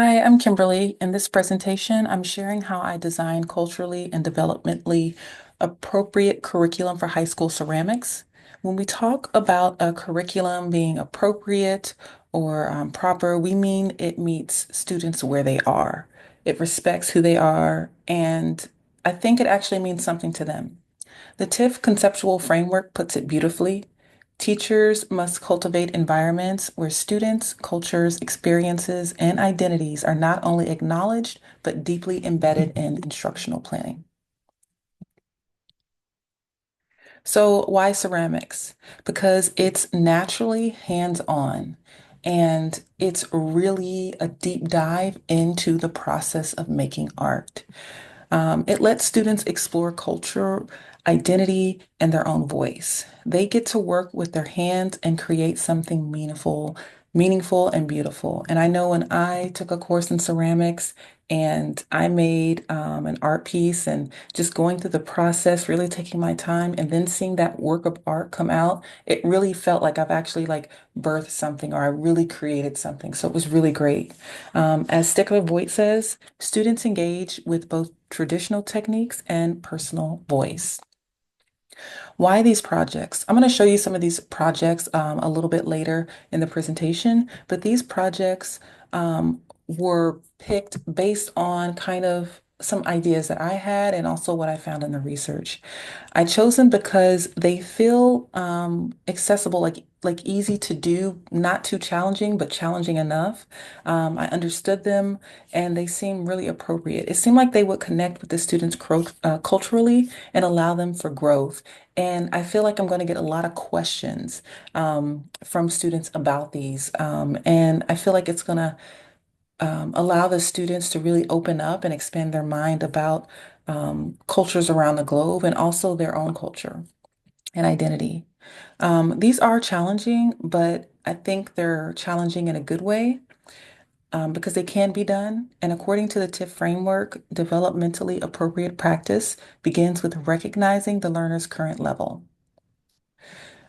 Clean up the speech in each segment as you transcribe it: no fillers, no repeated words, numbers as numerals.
Hi, I'm Kimberly. In this presentation, I'm sharing how I design culturally and developmentally appropriate curriculum for high school ceramics. When we talk about a curriculum being appropriate or proper, we mean it meets students where they are. It respects who they are, and I think it actually means something to them. The TIFF conceptual framework puts it beautifully. Teachers must cultivate environments where students, cultures, experiences, and identities are not only acknowledged, but deeply embedded in instructional planning. So, why ceramics? Because it's naturally hands-on and it's really a deep dive into the process of making art. It lets students explore culture, identity, and their own voice. They get to work with their hands and create something meaningful and beautiful. And I know when I took a course in ceramics and I made an art piece and just going through the process, really taking my time and then seeing that work of art come out, it really felt like I've actually like birthed something or I really created something. So it was really great. As Stickler Voigt says, students engage with both traditional techniques and personal voice. Why these projects? I'm going to show you some of these projects a little bit later in the presentation, but these projects were picked based on kind of some ideas that I had and also what I found in the research. I chose them because they feel accessible, like easy to do, not too challenging, but challenging enough. I understood them and they seem really appropriate. It seemed like they would connect with the students culturally and allow them for growth. And I feel like I'm going to get a lot of questions from students about these. And I feel like it's going to allow the students to really open up and expand their mind about cultures around the globe and also their own culture and identity. These are challenging, but I think they're challenging in a good way because they can be done. And according to the TIF framework, developmentally appropriate practice begins with recognizing the learner's current level,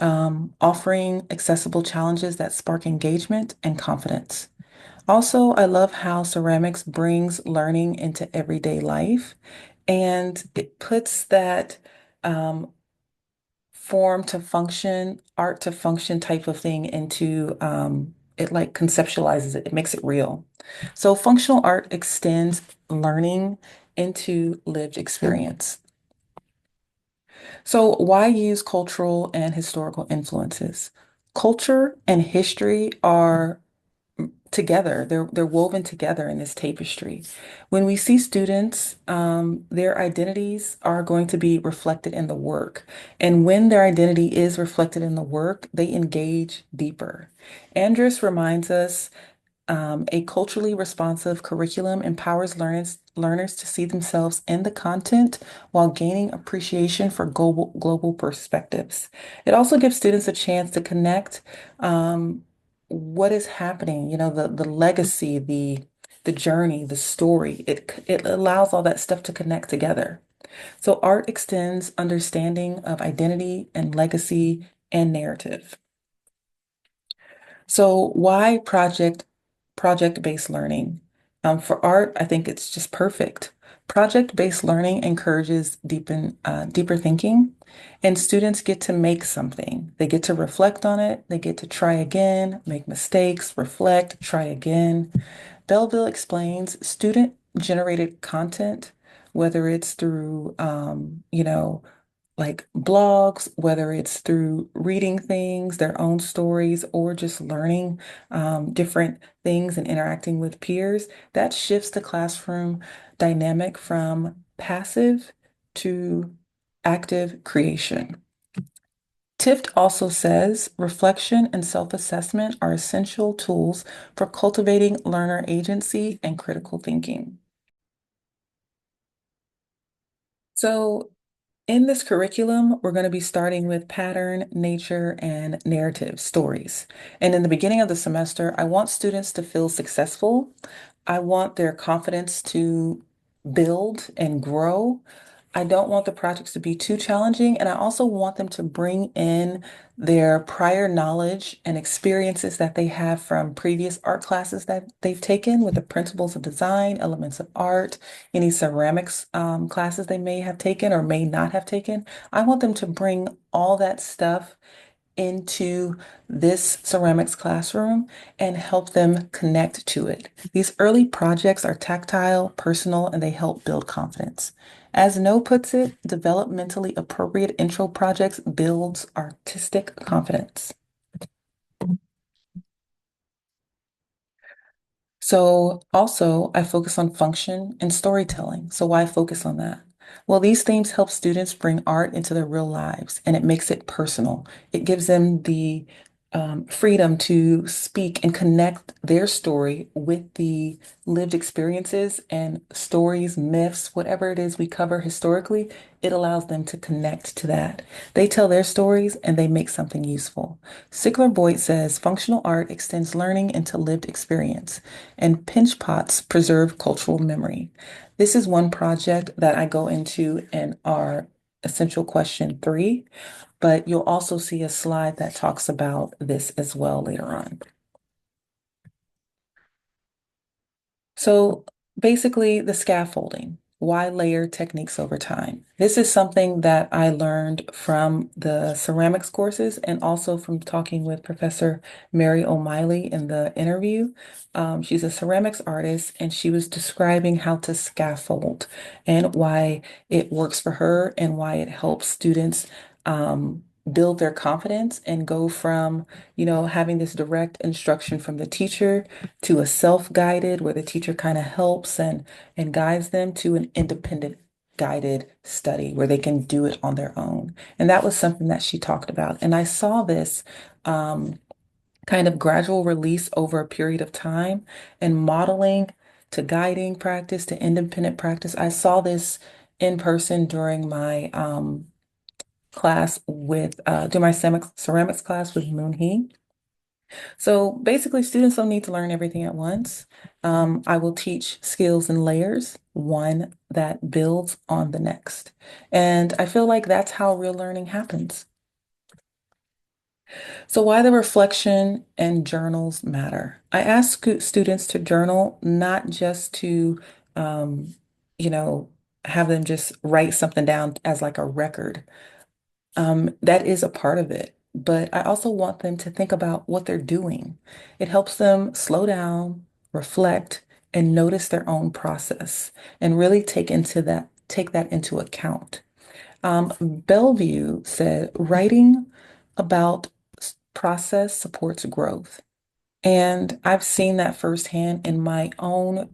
offering accessible challenges that spark engagement and confidence. Also, I love how ceramics brings learning into everyday life and it puts that um, form to function, art to function type of thing into it like conceptualizes it, it makes it real. So functional art extends learning into lived experience. So why use cultural and historical influences? Culture and history are together. They're woven together in this tapestry. When we see students, their identities are going to be reflected in the work. And when their identity is reflected in the work, they engage deeper. Andrus reminds us a culturally responsive curriculum empowers learners to see themselves in the content while gaining appreciation for global perspectives. It also gives students a chance to connect what is happening, the legacy, the journey, the story. It allows all that stuff to connect together. So art extends understanding of identity and legacy and narrative. So why project-based learning? For art, I think it's just perfect. Project-based learning encourages deeper thinking, and students get to make something. They get to reflect on it. They get to try again, make mistakes, reflect, try again. Belleville explains student-generated content, whether it's through, like blogs, whether it's through reading things, their own stories, or just learning different things and interacting with peers, that shifts the classroom dynamic from passive to active creation. Tift also says reflection and self-assessment are essential tools for cultivating learner agency and critical thinking. So in this curriculum, we're going to be starting with pattern, nature, and narrative stories. And in the beginning of the semester, I want students to feel successful. I want their confidence to build and grow. I don't want the projects to be too challenging, and I also want them to bring in their prior knowledge and experiences that they have from previous art classes that they've taken with the principles of design, elements of art, any ceramics classes they may have taken or may not have taken. I want them to bring all that stuff into this ceramics classroom and help them connect to it. These early projects are tactile, personal, and they help build confidence. As No puts it, developmentally appropriate intro projects builds artistic confidence. So also I focus on function and storytelling. So why focus on that? Well, these themes help students bring art into their real lives and it makes it personal. It gives them the freedom to speak and connect their story with the lived experiences and stories, myths, whatever it is we cover historically, it allows them to connect to that. They tell their stories and they make something useful. Sigler Boyd says functional art extends learning into lived experience and pinch pots preserve cultural memory. This is one project that I go into in our essential question 3, but you'll also see a slide that talks about this as well later on. So basically, the scaffolding, why layer techniques over time? This is something that I learned from the ceramics courses and also from talking with Professor Mary O'Malley in the interview. She's a ceramics artist and she was describing how to scaffold and why it works for her and why it helps students build their confidence and go from, having this direct instruction from the teacher to a self-guided where the teacher kind of helps and guides them to an independent guided study where they can do it on their own. And that was something that she talked about. And I saw this kind of gradual release over a period of time and modeling to guiding practice to independent practice. I saw this in person during my class with during my ceramics class with Moon Hee. So basically, students don't need to learn everything at once. I will teach skills in layers, one that builds on the next. And I feel like that's how real learning happens. So why the reflection and journals matter. I ask students to journal, not just to, um, you know, have them just write something down as like a record. That is a part of it. But I also want them to think about what they're doing. It helps them slow down, reflect, and notice their own process and really take that into account. Bellevue said, writing about process supports growth. And I've seen that firsthand in my own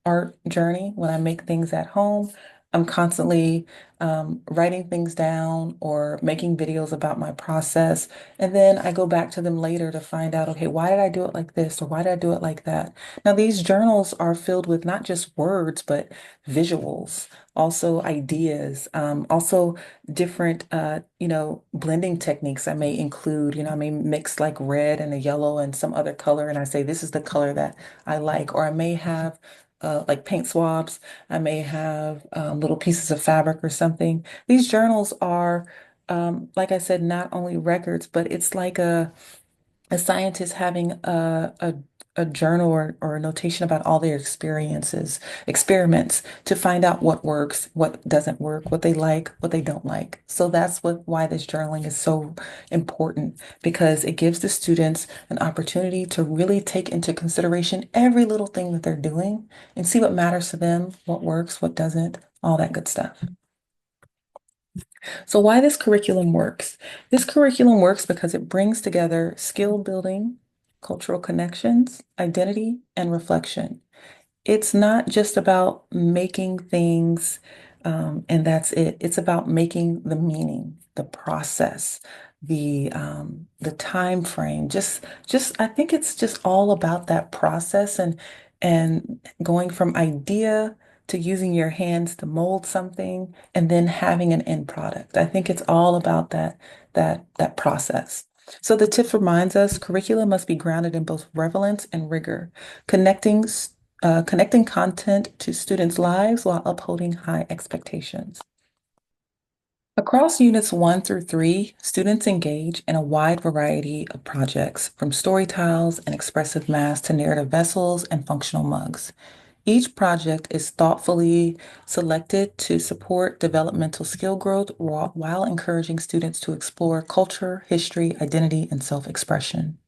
art journey. When I make things at home, I'm constantly writing things down or making videos about my process. And then I go back to them later to find out, okay, why did I do it like this? Or why did I do it like that? Now, these journals are filled with not just words, but visuals, also ideas, also different, blending techniques I may include. I may mix like red and a yellow and some other color, and I say, this is the color that I like. Or I may have like paint swabs. I may have little pieces of fabric or something. These journals are, like I said, not only records, but it's like a scientist having a journal or a notation about all their experiences, experiments to find out what works, what doesn't work, what they like, what they don't like. So that's why this journaling is so important because it gives the students an opportunity to really take into consideration every little thing that they're doing and see what matters to them, what works, what doesn't, all that good stuff. So why this curriculum works? This curriculum works because it brings together skill building, cultural connections, identity, and reflection. It's not just about making things and that's it. It's about making the meaning, the process, the time frame. Just I think it's just all about that process and going from idea to using your hands to mold something and then having an end product. I think it's all about that process. So the tip reminds us curriculum must be grounded in both relevance and rigor, connecting content to students' lives while upholding high expectations. Across units 1 through 3, students engage in a wide variety of projects, from story tiles and expressive masks to narrative vessels and functional mugs. Each project is thoughtfully selected to support developmental skill growth while encouraging students to explore culture, history, identity, and self-expression.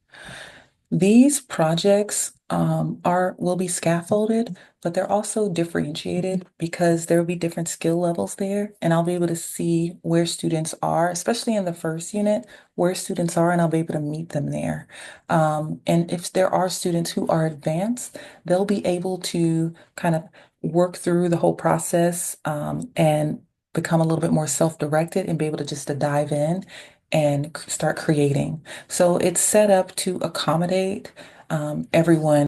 These projects are will be scaffolded, but they're also differentiated because there will be different skill levels there, and I'll be able to see where students are, especially in the first unit, where students are, and I'll be able to meet them there. And if there are students who are advanced, they'll be able to kind of work through the whole process and become a little bit more self-directed and be able to just to dive in and start creating. So it's set up to accommodate everyone.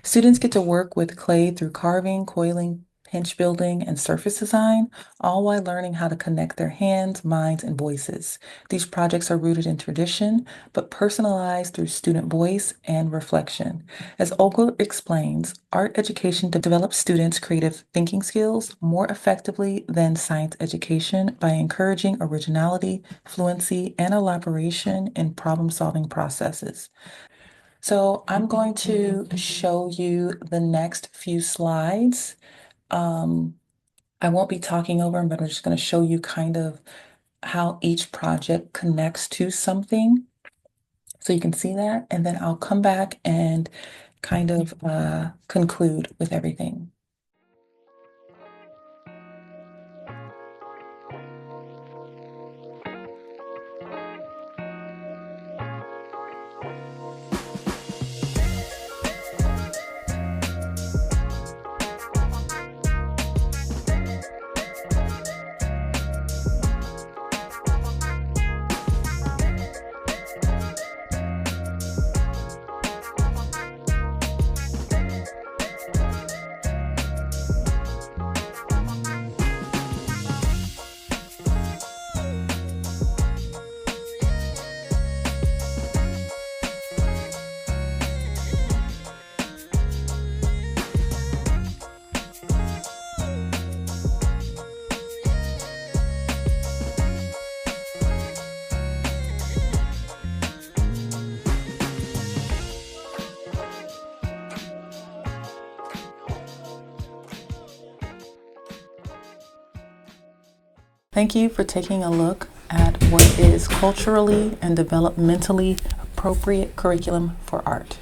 Students get to work with clay through carving, coiling, pinch building, and surface design, all while learning how to connect their hands, minds, and voices. These projects are rooted in tradition, but personalized through student voice and reflection. As Olga explains, art education develops students' creative thinking skills more effectively than science education by encouraging originality, fluency, and elaboration in problem-solving processes. So I'm going to show you the next few slides. Um, I won't be talking over them, but I'm just going to show you kind of how each project connects to something. So you can see that, and then I'll come back and kind of conclude with everything. Thank you for taking a look at what is culturally and developmentally appropriate curriculum for art.